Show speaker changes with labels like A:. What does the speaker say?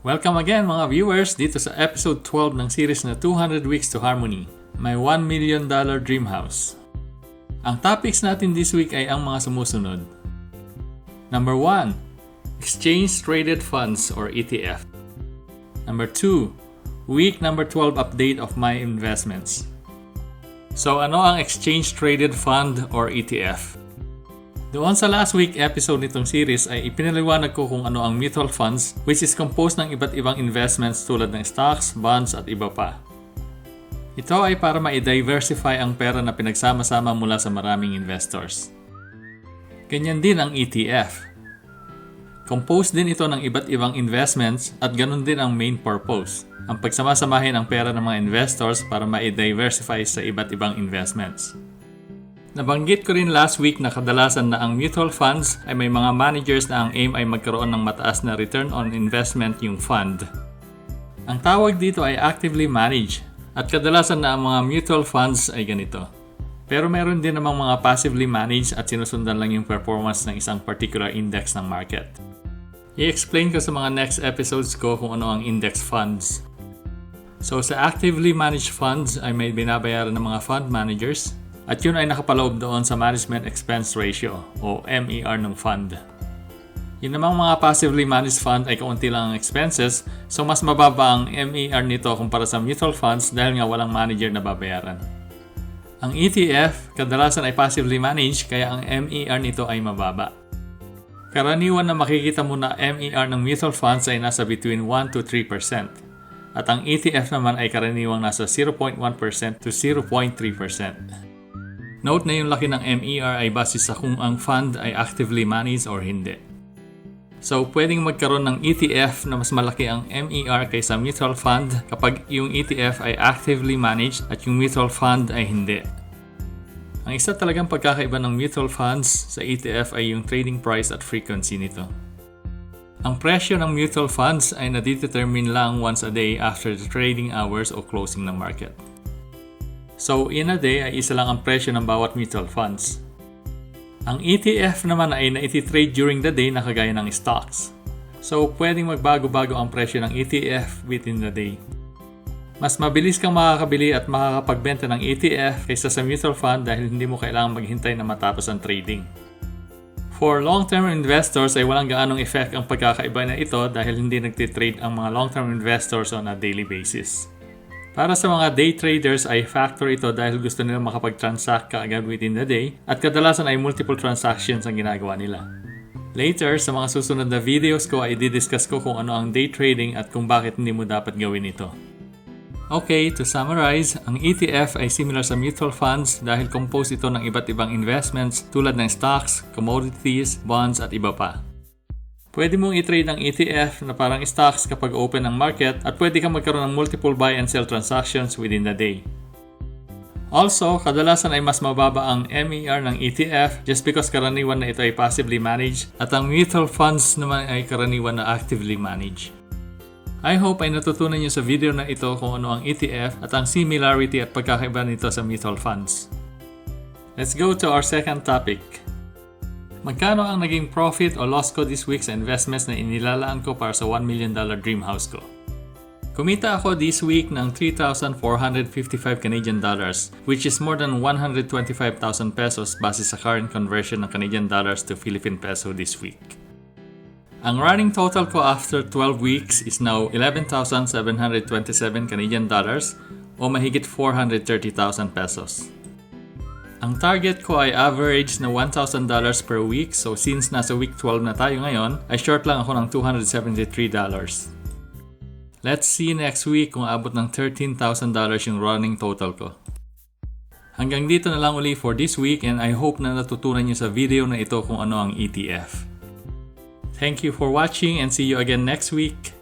A: Welcome again mga viewers dito sa episode 12 ng series na 200 Weeks to Harmony, my $1 million dream house. Ang topics natin this week ay ang mga sumusunod. Number 1, Exchange Traded Funds or ETF. Number 2, week number 12 update of my investments. So ano ang Exchange Traded Fund or ETF? Doon sa last week episode nitong series ay ipinaliwanag ko kung ano ang mutual funds, which is composed ng iba't ibang investments tulad ng stocks, bonds at iba pa. Ito ay para ma-diversify ang pera na pinagsama-sama mula sa maraming investors. Ganyan din ang ETF. Composed din ito ng iba't ibang investments at ganun din ang main purpose, ang pagsamasamahin ang pera ng mga investors para ma-diversify sa iba't ibang investments. Nabanggit ko rin last week na kadalasan na ang mutual funds ay may mga managers na ang aim ay magkaroon ng mataas na return on investment yung fund. Ang tawag dito ay actively managed at kadalasan na ang mga mutual funds ay ganito. Pero meron din namang mga passively managed at sinusundan lang yung performance ng isang particular index ng market. I-explain ko sa mga next episodes ko kung ano ang index funds. So sa actively managed funds ay may binabayaran ng mga fund managers. At yun ay nakapaloob doon sa Management Expense Ratio o MER ng fund. Yun namang mga passively managed fund ay kaunti lang ang expenses, so mas mababa ang MER nito kumpara sa mutual funds dahil nga walang manager na babayaran. Ang ETF, kadalasan ay passively managed kaya ang MER nito ay mababa. Karaniwan na makikita mo na MER ng mutual funds ay nasa between 1 to 3%. At ang ETF naman ay karaniwang nasa 0.1% to 0.3%. Note na yung laki ng MER ay base sa kung ang fund ay actively managed or hindi. So, pwedeng magkaroon ng ETF na mas malaki ang MER kaysa mutual fund kapag yung ETF ay actively managed at yung mutual fund ay hindi. Ang isa talagang pagkakaiba ng mutual funds sa ETF ay yung trading price at frequency nito. Ang presyo ng mutual funds ay nadidetermine lang once a day after the trading hours o closing ng market. So, in a day ay isa lang ang presyo ng bawat mutual funds. Ang ETF naman ay na-trade during the day na kagaya ng stocks. So, pwedeng magbago-bago ang presyo ng ETF within the day. Mas mabilis kang makakabili at makakapagbenta ng ETF kaysa sa mutual fund dahil hindi mo kailangang maghintay na matapos ang trading. For long-term investors ay walang gaanong effect ang pagkakaiba na ito dahil hindi nagtitrade ang mga long-term investors on a daily basis. Para sa mga day traders ay factor ito dahil gusto nila makapag-transact kaagad within the day at kadalasan ay multiple transactions ang ginagawa nila. Later, sa mga susunod na videos ko ay i-discuss ko kung ano ang day trading at kung bakit hindi mo dapat gawin ito. Okay, to summarize, ang ETF ay similar sa mutual funds dahil composed ito ng iba't ibang investments tulad ng stocks, commodities, bonds at iba pa. Pwede mong i-trade ang ETF na parang stocks kapag open ang market at pwede kang magkaroon ng multiple buy and sell transactions within the day. Also, kadalasan ay mas mababa ang MER ng ETF just because karaniwan na ito ay passively managed at ang mutual funds naman ay karaniwan na actively managed. I hope ay natutunan niyo sa video na ito kung ano ang ETF at ang similarity at pagkakaiba nito sa mutual funds. Let's go to our second topic. Magkano ang naging profit o loss ko this week sa investments na inilalaan ko para sa $1 million dream house ko? Kumita ako this week ng 3,455 Canadian dollars, which is more than 125,000 pesos base sa current conversion ng Canadian dollars to Philippine peso this week. Ang running total ko after 12 weeks is now 11,727 Canadian dollars o mahigit 430,000 pesos. Ang target ko ay average na $1,000 per week, so since nasa week 12 na tayo ngayon, ay short lang ako ng $273. Let's see next week kung abot ng $13,000 yung running total ko. Hanggang dito na lang uli for this week and I hope na natutunan niyo sa video na ito kung ano ang ETF. Thank you for watching and see you again next week.